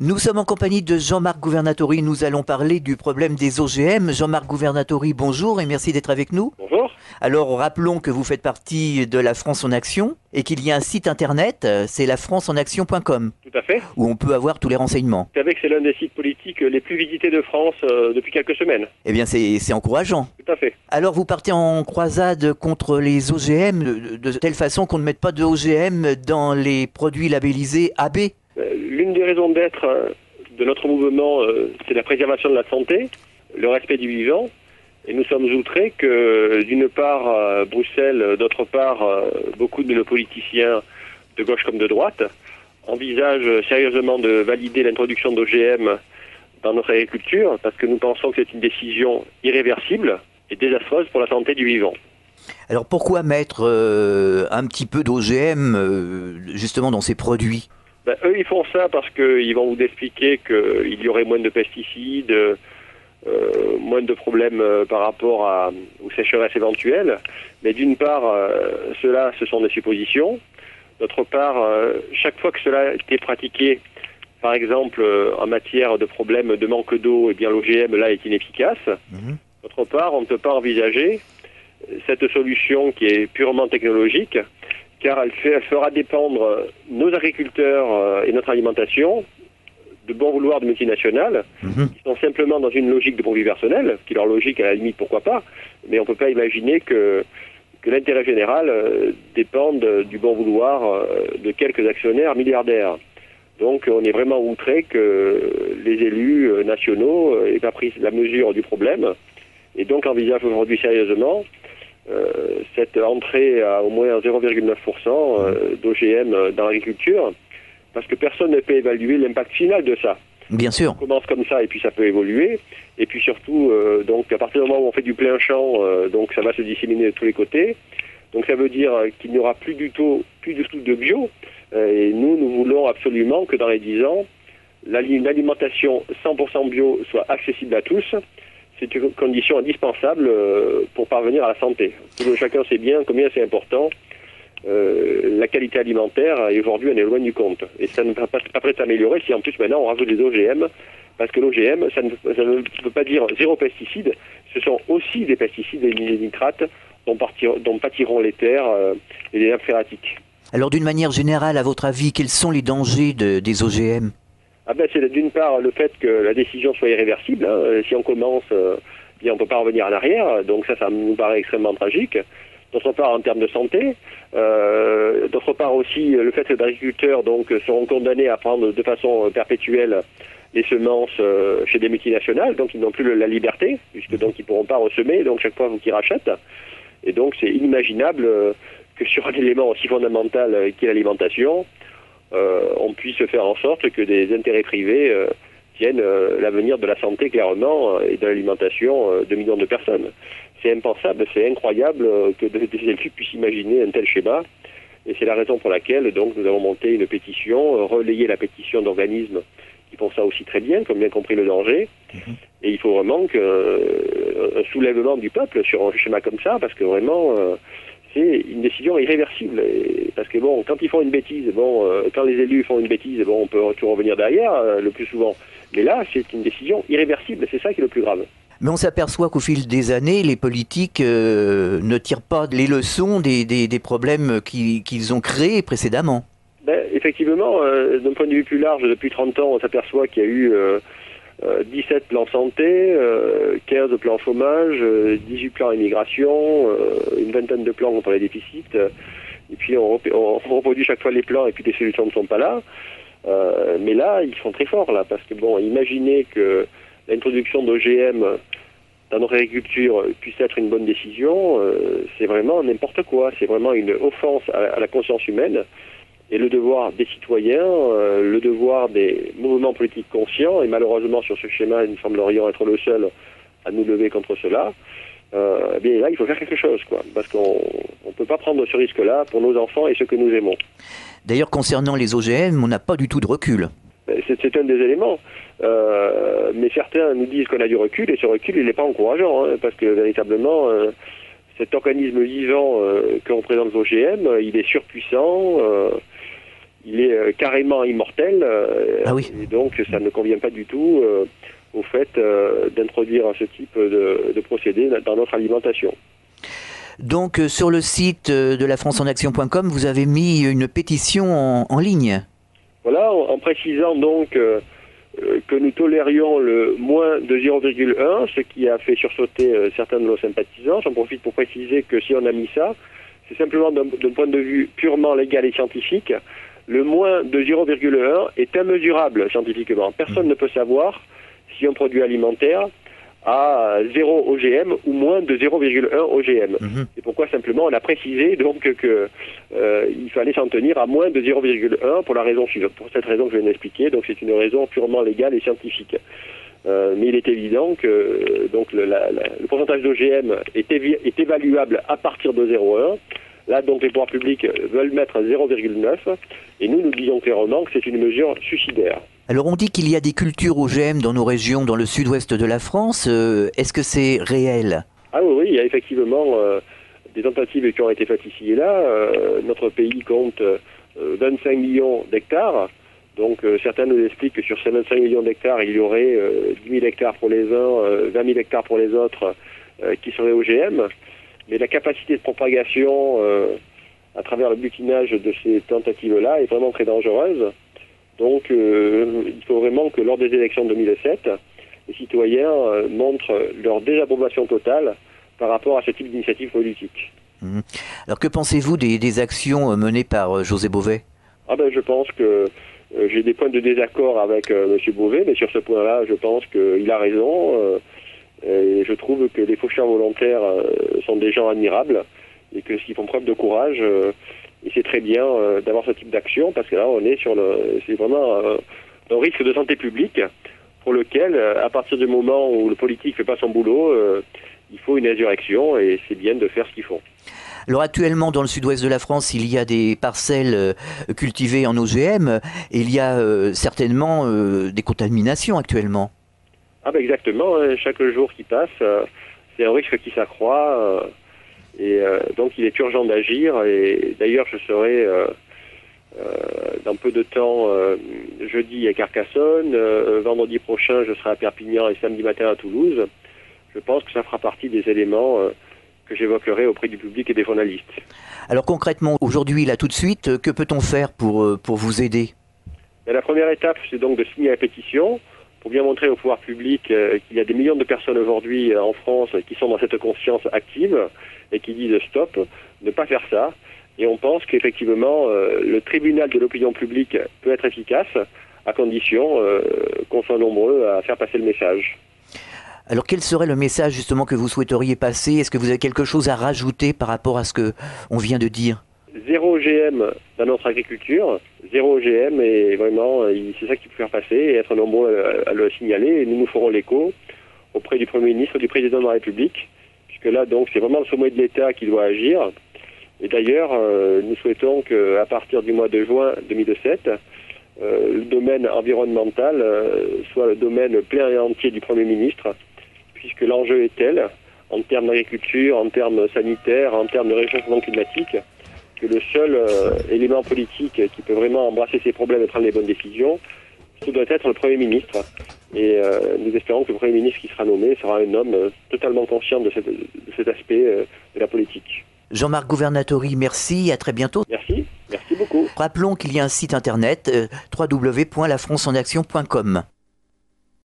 Nous sommes en compagnie de Jean-Marc Gouvernatori. Nous allons parler du problème des OGM. Jean-Marc Gouvernatori, bonjour et merci d'être avec nous. Bonjour. Alors, rappelons que vous faites partie de la France en Action et qu'il y a un site internet, c'est lafranceenaction.com, Tout à fait. où on peut avoir tous les renseignements. Vous savez que c'est l'un des sites politiques les plus visités de France depuis quelques semaines. Eh bien, c'est encourageant. Tout à fait. Alors, vous partez en croisade contre les OGM de telle façon qu'on ne mette pas de OGM dans les produits labellisés AB. L'une des raisons d'être de notre mouvement, c'est la préservation de la santé, le respect du vivant. Et nous sommes outrés que, d'une part, Bruxelles, d'autre part, beaucoup de nos politiciens, de gauche comme de droite, envisagent sérieusement de valider l'introduction d'OGM dans notre agriculture, parce que nous pensons que c'est une décision irréversible et désastreuse pour la santé du vivant. Alors, pourquoi mettre un petit peu d'OGM justement dans ces produits ? Eux, ils font ça parce qu'ils vont vous expliquer qu'il y aurait moins de pesticides, moins de problèmes par rapport aux sécheresses éventuelles. Mais d'une part, ce sont des suppositions. D'autre part, chaque fois que cela a été pratiqué, par exemple en matière de problèmes de manque d'eau, eh bien l'OGM là est inefficace. D'autre part, on ne peut pas envisager cette solution qui est purement technologique, car elle fera dépendre nos agriculteurs et notre alimentation de bon vouloir de multinationales qui sont simplement dans une logique de profit personnel, qui leur logique à la limite pourquoi pas, mais on ne peut pas imaginer que l'intérêt général dépende du bon vouloir de quelques actionnaires milliardaires. Donc on est vraiment outré que les élus nationaux n'aient pas pris la mesure du problème et donc envisagent aujourd'hui sérieusement cette entrée à au moins 0,9% d'OGM dans l'agriculture, parce que personne ne peut évaluer l'impact final de ça. Bien sûr. On commence comme ça et puis ça peut évoluer. Et puis surtout, donc à partir du moment où on fait du plein champ, donc ça va se disséminer de tous les côtés. Donc ça veut dire qu'il n'y aura plus du tout de bio. Et nous voulons absolument que dans les 10 ans, une alimentation 100% bio soit accessible à tous. C'est une condition indispensable pour parvenir à la santé. Chacun sait bien combien c'est important. La qualité alimentaire, et aujourd'hui, on est loin du compte. Et ça ne va pas près de s'améliorer si en plus maintenant on rajoute des OGM, parce que l'OGM, ça ne veut pas dire zéro pesticide, ce sont aussi des pesticides et des nitrates dont pâtiront les terres et les nappes phréatiques. Alors d'une manière générale, à votre avis, quels sont les dangers des OGM ? C'est d'une part le fait que la décision soit irréversible. Si on commence, bien, on ne peut pas revenir en arrière, donc ça nous paraît extrêmement tragique. D'autre part, en termes de santé, d'autre part aussi le fait que les agriculteurs donc seront condamnés à prendre de façon perpétuelle les semences chez des multinationales, donc ils n'ont plus la liberté, puisque donc ils ne pourront pas ressemer, donc chaque fois qu'ils rachètent. Et donc c'est inimaginable que sur un élément aussi fondamental qu'est l'alimentation, on puisse faire en sorte que des intérêts privés tiennent l'avenir de la santé clairement et de l'alimentation de millions de personnes. C'est impensable, c'est incroyable que des élus puissent imaginer un tel schéma. Et c'est la raison pour laquelle donc nous avons monté une pétition, relayé la pétition d'organismes qui font ça aussi très bien, qui ont bien compris le danger. Et il faut vraiment un soulèvement du peuple sur un schéma comme ça, parce que vraiment c'est une décision irréversible. Parce que bon, quand ils font une bêtise, quand les élus font une bêtise, on peut toujours revenir derrière le plus souvent. Mais là, c'est une décision irréversible, c'est ça qui est le plus grave. Mais on s'aperçoit qu'au fil des années, les politiques ne tirent pas les leçons des problèmes qu'ils ont créés précédemment. Effectivement, d'un point de vue plus large, depuis 30 ans, on s'aperçoit qu'il y a eu 17 plans santé, 15 plans chômage, 18 plans immigration, une vingtaine de plans contre les déficits. Et puis on reproduit chaque fois les plans et puis les solutions ne sont pas là. Mais là, ils sont très forts, là, parce que imaginez que l'introduction d'OGM dans notre agriculture puisse être une bonne décision, c'est vraiment n'importe quoi. C'est vraiment une offense à la conscience humaine et le devoir des citoyens, le devoir des mouvements politiques conscients. Et malheureusement, sur ce schéma, nous semblerions être le seul à nous lever contre cela. Bien là, il faut faire quelque chose, parce qu'on ne peut pas prendre ce risque-là pour nos enfants et ceux que nous aimons. D'ailleurs, concernant les OGM, on n'a pas du tout de recul. C'est un des éléments. Mais certains nous disent qu'on a du recul, et ce recul, il n'est pas encourageant, parce que véritablement, cet organisme vivant que représente l'OGM, il est surpuissant, il est carrément immortel. Ah oui. Et donc ça ne convient pas du tout au fait d'introduire ce type de procédé dans notre alimentation. Donc sur le site de lafranceenaction.com, vous avez mis une pétition en ligne. Voilà, en précisant donc que nous tolérions le moins de 0,1, ce qui a fait sursauter certains de nos sympathisants. J'en profite pour préciser que si on a mis ça, c'est simplement d'un point de vue purement légal et scientifique. Le moins de 0,1 est immesurable scientifiquement. Personne ne peut savoir si un produit alimentaire a 0 OGM ou moins de 0,1 OGM. C'est pourquoi simplement on a précisé donc que il fallait s'en tenir à moins de 0,1 pour la raison suivante, pour cette raison que je viens d'expliquer. Donc c'est une raison purement légale et scientifique. Mais il est évident que donc le pourcentage d'OGM est évaluable à partir de 0,1. Là, donc, les pouvoirs publics veulent mettre 0,9 et nous disons clairement que c'est une mesure suicidaire. Alors, on dit qu'il y a des cultures OGM dans nos régions, dans le sud-ouest de la France. Est-ce que c'est réel? Ah oui, il y a effectivement des tentatives qui ont été faites ici et là. Notre pays compte 25 millions d'hectares. Donc, certains nous expliquent que sur ces 25 millions d'hectares, il y aurait 10 000 hectares pour les uns, 20 000 hectares pour les autres qui seraient OGM. Mais la capacité de propagation à travers le butinage de ces tentatives-là est vraiment très dangereuse. Donc il faut vraiment que lors des élections de 2007, les citoyens montrent leur désapprobation totale par rapport à ce type d'initiative politique. Alors que pensez-vous des actions menées par José Bové? Je pense que j'ai des points de désaccord avec M. Bové, mais sur ce point-là, je pense qu'il a raison. Et je trouve que les faucheurs volontaires sont des gens admirables et que s'ils font preuve de courage, et c'est très bien d'avoir ce type d'action parce que là on est c'est vraiment un risque de santé publique pour lequel, à partir du moment où le politique fait pas son boulot, il faut une insurrection et c'est bien de faire ce qu'ils font. Alors actuellement dans le sud-ouest de la France, il y a des parcelles cultivées en OGM et il y a certainement des contaminations actuellement. Exactement, chaque jour qui passe, c'est un risque qui s'accroît et donc il est urgent d'agir et d'ailleurs je serai dans peu de temps jeudi à Carcassonne, vendredi prochain je serai à Perpignan et samedi matin à Toulouse. Je pense que ça fera partie des éléments que j'évoquerai auprès du public et des journalistes. Alors concrètement, aujourd'hui, là tout de suite, que peut-on faire pour vous aider? La première étape, c'est donc de signer la pétition pour bien montrer au pouvoir public qu'il y a des millions de personnes aujourd'hui en France qui sont dans cette conscience active et qui disent stop, ne pas faire ça. Et on pense qu'effectivement, le tribunal de l'opinion publique peut être efficace à condition qu'on soit nombreux à faire passer le message. Alors quel serait le message justement que vous souhaiteriez passer? Est-ce que vous avez quelque chose à rajouter par rapport à ce qu'on vient de dire? 0 OGM dans notre agriculture, 0 OGM et vraiment c'est ça qu'il faut faire passer et être nombreux à le signaler et nous ferons l'écho auprès du Premier ministre et du Président de la République puisque là donc c'est vraiment le sommet de l'État qui doit agir et d'ailleurs nous souhaitons qu'à partir du mois de juin 2007 le domaine environnemental soit le domaine plein et entier du Premier ministre puisque l'enjeu est tel en termes d'agriculture, en termes sanitaires, en termes de réchauffement climatique que le seul élément politique qui peut vraiment embrasser ces problèmes et prendre les bonnes décisions, ce doit être le Premier ministre. Et nous espérons que le Premier ministre qui sera nommé sera un homme totalement conscient de cet aspect de la politique. Jean-Marc Gouvernatori, merci, à très bientôt. Merci beaucoup. Rappelons qu'il y a un site internet www.lafranceenaction.com.